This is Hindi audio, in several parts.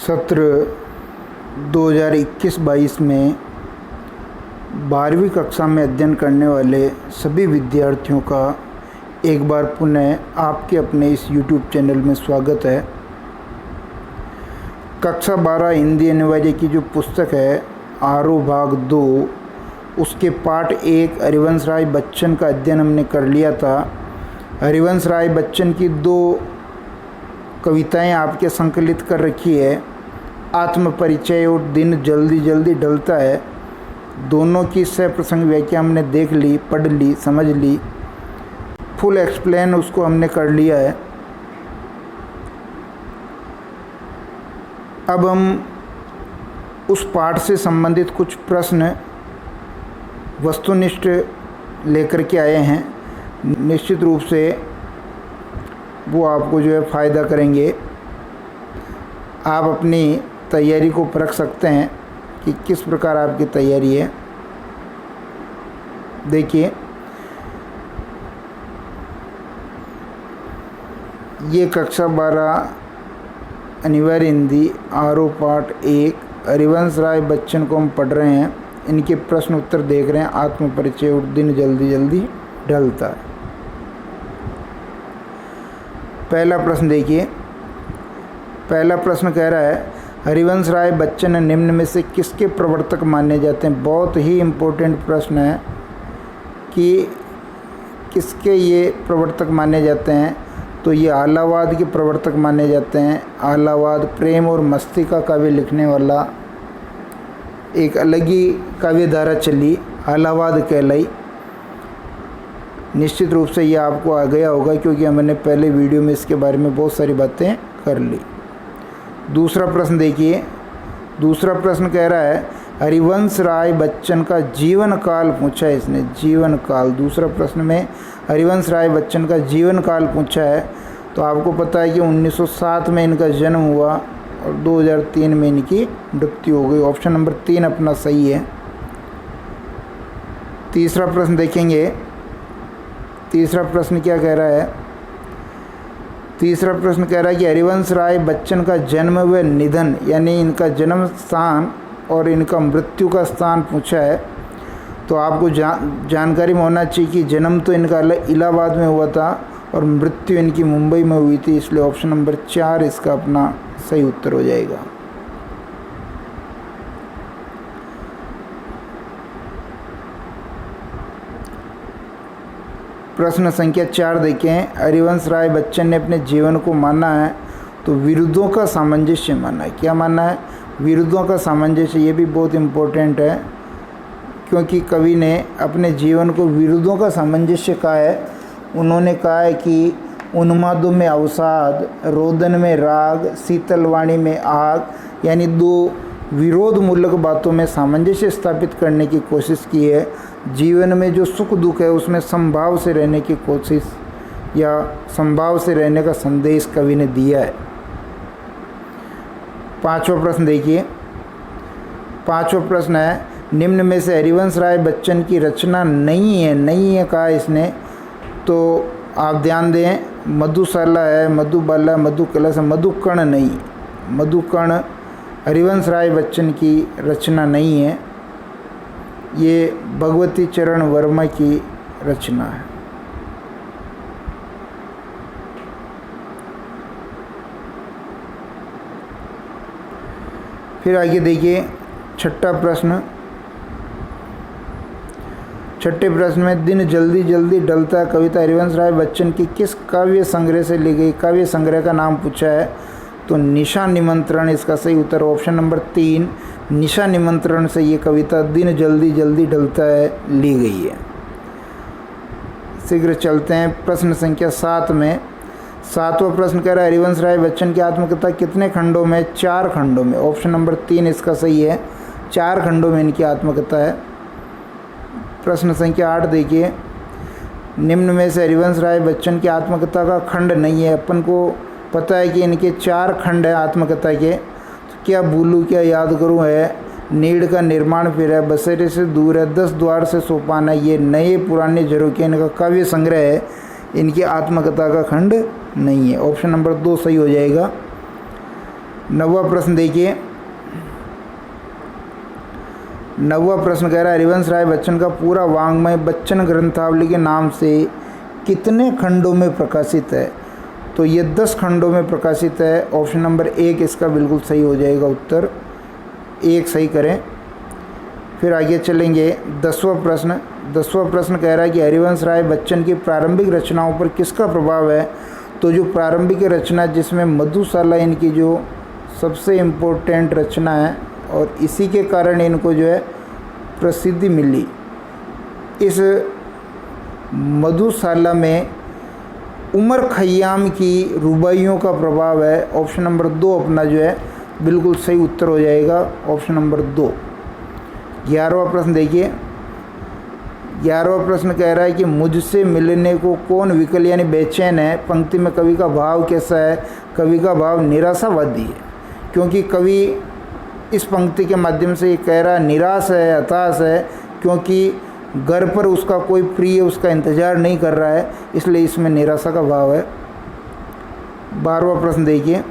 सत्र 2021-22 में 12वीं कक्षा में अध्ययन करने वाले सभी विद्यार्थियों का एक बार पुनः आपके अपने इस YouTube चैनल में स्वागत है। कक्षा 12 हिंदी अनिवार्य की जो पुस्तक है आरोह भाग 2, उसके पाठ 1 हरिवंश राय बच्चन का अध्ययन हमने कर लिया था। हरिवंश राय बच्चन की 2 कविताएं आपके संकलित कर रखी है, आत्म परिचय और दिन जल्दी जल्दी ढलता है। दोनों की सप्रसंग व्याख्या हमने देख ली, पढ़ ली, समझ ली, फुल एक्सप्लेन उसको हमने कर लिया है। अब हम उस पाठ से संबंधित कुछ प्रश्न वस्तुनिष्ठ लेकर के आए हैं। निश्चित रूप से वो आपको जो है फ़ायदा करेंगे। आप अपनी तैयारी को परख सकते हैं कि किस प्रकार आपकी तैयारी है। देखिए, ये कक्षा 12 अनिवार्य हिंदी आरोह पाठ 1 हरिवंश राय बच्चन को हम पढ़ रहे हैं। इनके प्रश्न उत्तर देख रहे हैं। आत्म परिचय और दिन जल्दी जल्दी ढलता है। पहला प्रश्न देखिए। पहला प्रश्न कह रहा है हरिवंश राय बच्चन निम्न में से किसके प्रवर्तक माने जाते हैं। बहुत ही इम्पोर्टेंट प्रश्न है कि किसके ये प्रवर्तक माने जाते हैं। तो ये आलावाद के प्रवर्तक माने जाते हैं। आलावाद प्रेम और मस्ती का काव्य लिखने वाला एक अलग ही काव्य धारा चली, आलावाद कहलाई। निश्चित रूप से ये आपको आ गया होगा क्योंकि हमने पहले वीडियो में इसके बारे में बहुत सारी बातें कर ली। दूसरा प्रश्न देखिए। दूसरा प्रश्न कह रहा है हरिवंश राय बच्चन का जीवन काल पूछा है इसने। जीवन काल, दूसरा प्रश्न में हरिवंश राय बच्चन का जीवन काल पूछा है। तो आपको पता है कि 1907 में इनका जन्म हुआ और 2003 में इनकी मृत्यु हो गई। ऑप्शन नंबर 3 अपना सही है। तीसरा प्रश्न देखेंगे। तीसरा प्रश्न क्या कह रहा है। तीसरा प्रश्न कह रहा है कि हरिवंश राय बच्चन का जन्म व निधन, यानी इनका जन्म स्थान और इनका मृत्यु का स्थान पूछा है। तो आपको जानकारी में होना चाहिए कि जन्म तो इनका इलाहाबाद में हुआ था और मृत्यु इनकी मुंबई में हुई थी। इसलिए ऑप्शन नंबर 4 इसका अपना सही उत्तर हो जाएगा। प्रश्न संख्या 4 देखें। हरिवंश राय बच्चन ने अपने जीवन को माना है तो विरुद्धों का सामंजस्य माना है। क्या माना है? विरुद्धों का सामंजस्य। ये भी बहुत इम्पोर्टेंट है क्योंकि कवि ने अपने जीवन को विरुद्धों का सामंजस्य कहा है। उन्होंने कहा है कि उन्मादों में अवसाद, रोदन में राग, शीतलवाणी में आग, यानी 2 विरोध मूलक बातों में सामंजस्य स्थापित करने की कोशिश की है। जीवन में जो सुख दुख है उसमें समभाव से रहने की कोशिश या समभाव से रहने का संदेश कवि ने दिया है। 5वां प्रश्न देखिए। 5वां प्रश्न है निम्न में से हरिवंश राय बच्चन की रचना नहीं है कहा इसने। तो आप ध्यान दें, मधुशाला है, मधुबाला, मधुकलश, मधुकर्ण नहीं। मधुकर्ण हरिवंश राय बच्चन की रचना नहीं है। ये भगवती चरण वर्मा की रचना है। फिर आगे देखिए 6ठा प्रश्न। 6ठे प्रश्न में दिन जल्दी जल्दी ढलता कविता हरिवंश राय बच्चन की किस काव्य संग्रह से ली गई। काव्य संग्रह का नाम पूछा है तो निशा निमंत्रण इसका सही उत्तर। ऑप्शन नंबर 3 निशा निमंत्रण से ये कविता दिन जल्दी जल्दी ढलता है ली गई है। शीघ्र चलते हैं प्रश्न संख्या 7 में। 7वां प्रश्न कह रहा है हरिवंश राय बच्चन की आत्मकथा कितने खंडों में। 4 खंडों में। ऑप्शन नंबर 3 इसका सही है। 4 खंडों में इनकी आत्मकथा है। प्रश्न संख्या 8 देखिए। निम्न में से हरिवंश राय बच्चन की आत्मकथा का खंड नहीं है। अपन को पता है कि इनके 4 खंड है आत्मकथा के। तो क्या भूलूं क्या याद करूं है, नीड़ का निर्माण फिर है, बसेरे से दूर है, 10 द्वार से सोपान है, ये नए पुराने झरोखे इनका काव्य संग्रह है। इनकी आत्मकथा का खंड नहीं है। ऑप्शन नंबर 2 सही हो जाएगा। 9वां प्रश्न देखिए। 9वां प्रश्न कह रहा है हरिवंश राय बच्चन का पूरा वाङ्मय बच्चन ग्रंथावली के नाम से कितने खंडों में प्रकाशित है? तो ये 10 खंडों में प्रकाशित है। ऑप्शन नंबर 1 इसका बिल्कुल सही हो जाएगा उत्तर, 1 सही करें। फिर आगे चलेंगे 10वां प्रश्न। 10वां प्रश्न कह रहा है कि हरिवंश राय बच्चन की प्रारंभिक रचनाओं पर किसका प्रभाव है? तो जो प्रारंभिक रचना जिसमें मधुशाला इनकी जो सबसे इम्पोर्टेंट रचना है और इसी के कारण इनको जो है प्रसिद्धि मिली। इस मधुशाला में उमर खय्याम की रुबाइयों का प्रभाव है। ऑप्शन नंबर 2 अपना जो है बिल्कुल सही उत्तर हो जाएगा, ऑप्शन नंबर 2। 11वां प्रश्न देखिए। 11वां प्रश्न कह रहा है कि मुझसे मिलने को कौन विकल यानी बेचैन है? पंक्ति में कवि का भाव कैसा है? कवि का भाव निराशावादी है, क्योंकि कवि इस पंक्ति के माध्यम से ये कह रहा है निराश है, हताश है, क्योंकि घर पर उसका कोई प्रिय उसका इंतज़ार नहीं कर रहा है, इसलिए इसमें निराशा का भाव है। 12वां प्रश्न देखिए।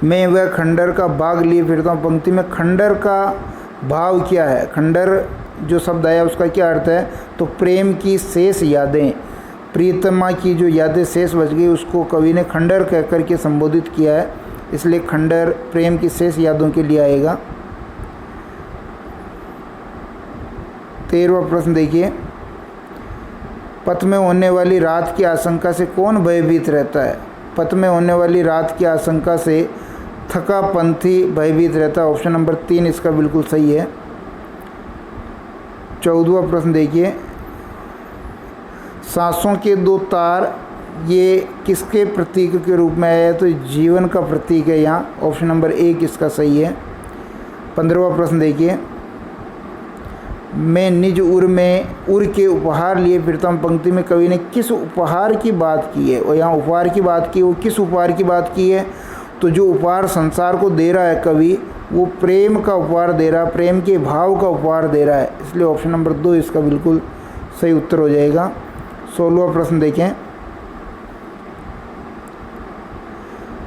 मैं वह खंडर का भाग लिए फिरता हूँ। पंक्ति में खंडर का भाव क्या है? खंडर जो शब्द आया उसका क्या अर्थ है? तो प्रेम की शेष यादें, प्रियतमा की जो यादें शेष बच गई उसको कवि ने खंडर कह कर के संबोधित किया है, इसलिए खंडर प्रेम की शेष यादों के लिए आएगा। 13वां प्रश्न देखिए। पथ में होने वाली रात की आशंका से कौन भयभीत रहता है? पथ में होने वाली रात की आशंका से थका पंथी भयभीत रहता है। ऑप्शन नंबर 3 इसका बिल्कुल सही है। 14वां प्रश्न देखिए। सांसों के 2 तार ये किसके प्रतीक के रूप में आया है? तो जीवन का प्रतीक है यहाँ, ऑप्शन नंबर 1 इसका सही है। 15वां प्रश्न देखिए। मैं निज उर में उर के उपहार लिए फिरता हूँ। पंक्ति में कवि ने किस उपहार की बात की है? और यहाँ उपहार की बात की, वो किस उपहार की बात की है? तो जो उपहार संसार को दे रहा है कवि, वो प्रेम का उपहार दे रहा है, प्रेम के भाव का उपहार दे रहा है, इसलिए ऑप्शन नंबर 2 इसका बिल्कुल सही उत्तर हो जाएगा। 16वां प्रश्न देखें।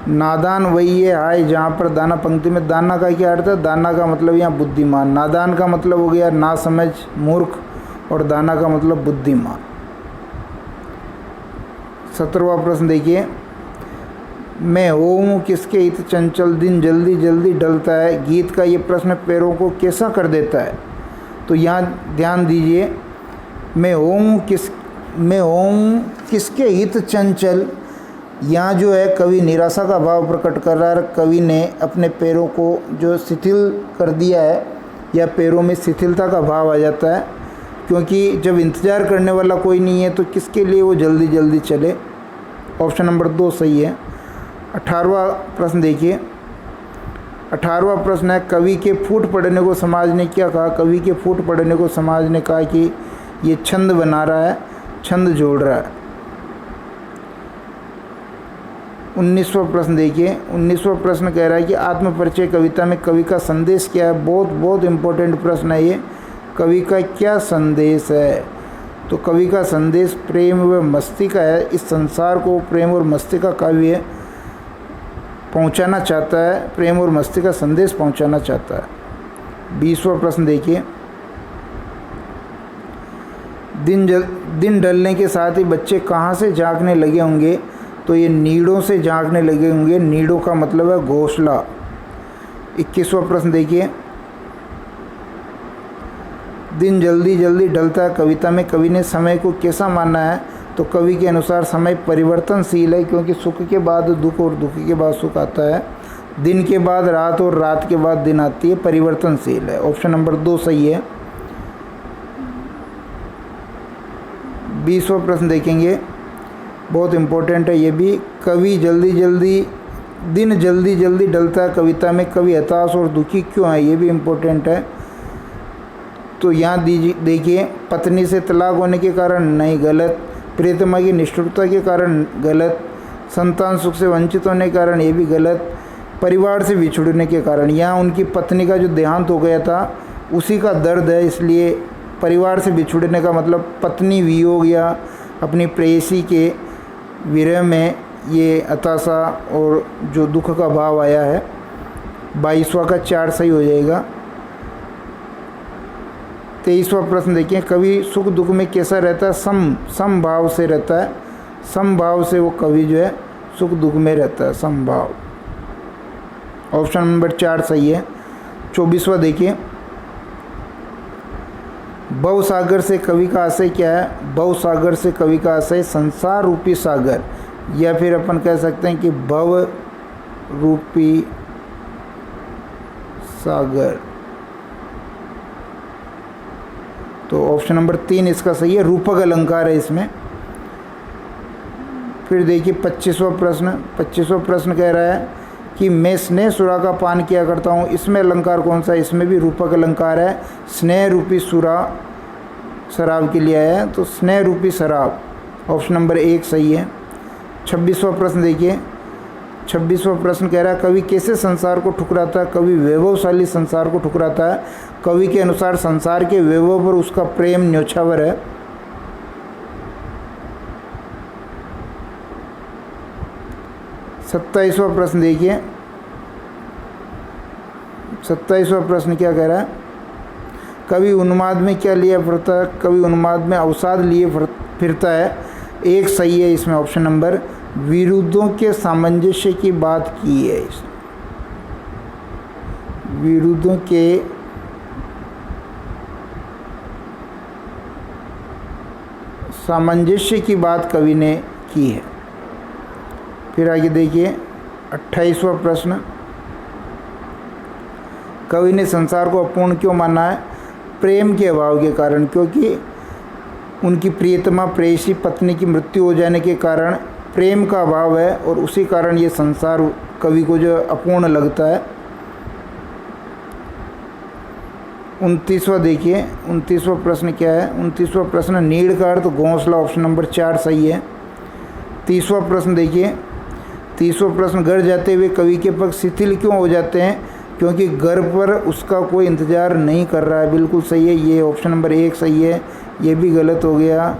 नादान वही है हाय जहाँ पर दाना। पंक्ति में दाना का क्या अर्थ है? दाना का मतलब यहाँ बुद्धिमान। नादान का मतलब हो गया ना समझ, मूर्ख, और दाना का मतलब बुद्धिमान। 17वां प्रश्न देखिए। मैं हूँ किसके हित चंचल दिन जल्दी जल्दी ढलता है। गीत का ये प्रश्न पैरों को कैसा कर देता है? तो यहाँ ध्यान दीजिए। मैं हूँ किसके हित चंचल, यहाँ जो है कवि निराशा का भाव प्रकट कर रहा है। कवि ने अपने पैरों को जो शिथिल कर दिया है, या पैरों में शिथिलता का भाव आ जाता है, क्योंकि जब इंतज़ार करने वाला कोई नहीं है तो किसके लिए वो जल्दी जल्दी चले। ऑप्शन नंबर 2 सही है। 18वां प्रश्न देखिए। 18वां प्रश्न है कवि के फूट पड़ने को समाज ने क्या कहा? कवि के फूट पड़ने को समाज ने कहा कि ये छंद बना रहा है, छंद जोड़ रहा है। 19वां प्रश्न देखिए। 19वां प्रश्न कह रहा है कि आत्मपरिचय कविता में कवि का संदेश क्या है? बहुत इम्पोर्टेंट प्रश्न है ये। कवि का क्या संदेश है? तो कवि का संदेश प्रेम व मस्ती का है। इस संसार को प्रेम और मस्ती का काव्य पहुंचाना चाहता है, प्रेम और मस्ती का संदेश पहुंचाना चाहता है। 20वां प्रश्न देखिए। दिन ढलने के साथ ही बच्चे कहाँ से जागने लगे होंगे? तो ये नीड़ों से जागने लगे होंगे। नीड़ों का मतलब है घोंसला। 21वां प्रश्न देखिए। दिन जल्दी जल्दी ढलता है कविता में कवि ने समय को कैसा माना है? तो कवि के अनुसार समय परिवर्तनशील है, क्योंकि सुख के बाद दुख और दुख के बाद सुख आता है, दिन के बाद रात और रात के बाद दिन आती है, परिवर्तनशील है। ऑप्शन नंबर 2 सही है। 20वां प्रश्न देखेंगे, बहुत इम्पोर्टेंट है ये भी। कवि दिन जल्दी जल्दी ढलता है कविता में कवि हताश और दुखी क्यों है? ये भी इम्पोर्टेंट है। तो यहाँ देखिए, पत्नी से तलाक होने के कारण नहीं, गलत। प्रियतमा की निष्ठुरता के कारण गलत। संतान सुख से वंचित होने के कारण ये भी गलत। परिवार से बिछुड़ने के कारण, यहाँ उनकी पत्नी का जो देहांत हो गया था उसी का दर्द है, इसलिए परिवार से बिछुड़ने का मतलब पत्नी वियोग या अपनी प्रेयसी के विरह में ये हताशा और जो दुख का भाव आया है। 22वां का 4 सही हो जाएगा। 23वां प्रश्न देखिए, कवि सुख दुख में कैसा रहता है? समभाव से रहता है। समभाव से वो कवि जो है सुख दुख में रहता है, समभाव। ऑप्शन नंबर 4 सही है। 24वां देखिए, भवसागर से कवि का आशय क्या है? भवसागर से कवि का आशय संसार रूपी सागर, या फिर अपन कह सकते हैं कि भव रूपी सागर। तो ऑप्शन नंबर 3 इसका सही है, रूपक अलंकार है इसमें। फिर देखिए 25वां प्रश्न। 25वां प्रश्न कह रहा है कि मैं स्नेह सुरा का पान किया करता हूँ, इसमें अलंकार कौन सा है? इसमें भी रूपक अलंकार है। स्नेह रूपी सुरा शराब के लिए आया है, तो स्नेह रूपी शराब ऑप्शन नंबर 1 सही है। 26वां प्रश्न देखिए। 26वां प्रश्न कह रहा है, कवि कैसे संसार को ठुकराता है? कवि वैभवशाली संसार को ठुकराता है। कवि के अनुसार संसार के वैभव पर उसका प्रेम न्योछावर है। 27वां प्रश्न देखिए। 27वां प्रश्न क्या कह रहा है? कवि उन्माद में क्या लिए फिरता है? कवि उन्माद में अवसाद लिए फिरता है। 1 सही है इसमें, ऑप्शन नंबर। विरुद्धों के सामंजस्य की बात की है इसमें। विरुद्धों के सामंजस्य की बात कवि ने की है। फिर आगे देखिए 28वां प्रश्न, कवि ने संसार को अपूर्ण क्यों माना है? प्रेम के अभाव के कारण, क्योंकि उनकी प्रियतमा प्रेयसी पत्नी की मृत्यु हो जाने के कारण प्रेम का अभाव है, और उसी कारण ये संसार कवि को जो अपूर्ण लगता है। 29वां देखिए। 29वां प्रश्न क्या है? 29वां प्रश्न नीड़ का अर्थ घोंसला, ऑप्शन नंबर 4 सही है। 30वां प्रश्न देखिए। 30वां प्रश्न, घर जाते हुए कवि के पग शिथिल क्यों हो जाते हैं? क्योंकि घर पर उसका कोई इंतज़ार नहीं कर रहा है। बिल्कुल सही है, ये ऑप्शन नंबर 1 सही है। ये भी गलत हो गया,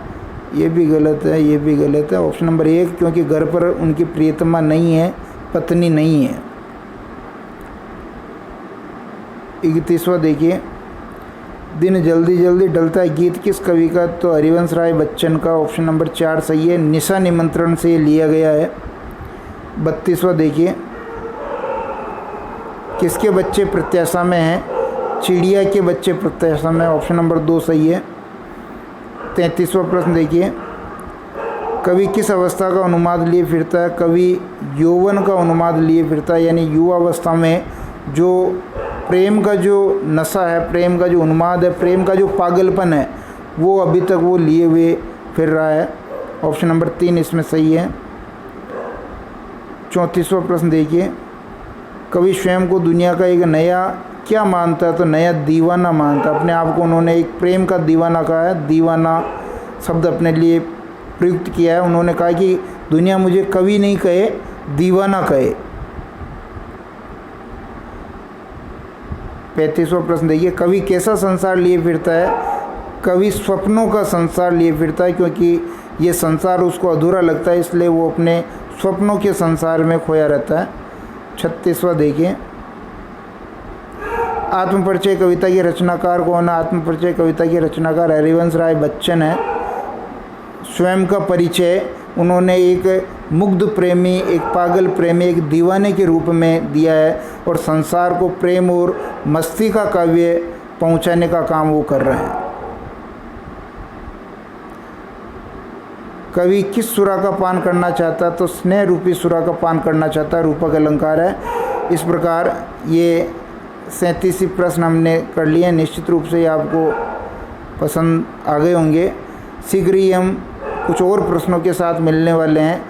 ये भी गलत है, ये भी गलत है। ऑप्शन नंबर 1, क्योंकि घर पर उनकी प्रियतमा नहीं है, पत्नी नहीं है। 31वां देखिए, दिन जल्दी जल्दी ढलता है गीत किस कवि का? तो हरिवंश राय बच्चन का, ऑप्शन नंबर 4 सही है। निशा निमंत्रण से ये लिया गया है। 32वां देखिए, किसके बच्चे प्रत्याशा में हैं? चिड़िया के बच्चे प्रत्याशा में, ऑप्शन नंबर 2 सही है। 33वां प्रश्न देखिए, कवि किस अवस्था का अनुमाद लिए फिरता है? कवि यौवन का अनुमाद लिए फिरता है, यानी युवावस्था में जो प्रेम का जो नशा है, प्रेम का जो उन्माद है, प्रेम का जो पागलपन है, वो अभी तक वो लिए हुए फिर रहा है। ऑप्शन नंबर 3 इसमें सही है। 34वां प्रश्न देखिए, कवि स्वयं को दुनिया का एक नया क्या मानता है? तो नया दीवाना मानता है। अपने आप को उन्होंने एक प्रेम का दीवाना कहा है। दीवाना शब्द अपने लिए प्रयुक्त किया है। उन्होंने कहा कि दुनिया मुझे कवि नहीं कहे, दीवाना कहे। 35वां प्रश्न देखिए, कवि कैसा संसार लिए फिरता है? कवि स्वप्नों का संसार लिए फिरता है, क्योंकि ये संसार उसको अधूरा लगता है, इसलिए वो अपने स्वप्नों के संसार में खोया रहता है। 36वां देखिए, आत्मपरिचय कविता के रचनाकार कौन है? आत्मपरिचय कविता के रचनाकार हरिवंश राय बच्चन है। स्वयं का परिचय उन्होंने एक मुग्ध प्रेमी, एक पागल प्रेमी, एक दीवाने के रूप में दिया है, और संसार को प्रेम और मस्ती का काव्य पहुंचाने का काम वो कर रहे हैं। कवि किस सुरा का पान करना चाहता है? तो स्नेह रूपी सुरा का पान करना चाहता है, रूपक अलंकार है। इस प्रकार ये 37 प्रश्न हमने कर लिए हैं। निश्चित रूप से ये आपको पसंद आ गए होंगे। शीघ्र ही हम कुछ और प्रश्नों के साथ मिलने वाले हैं।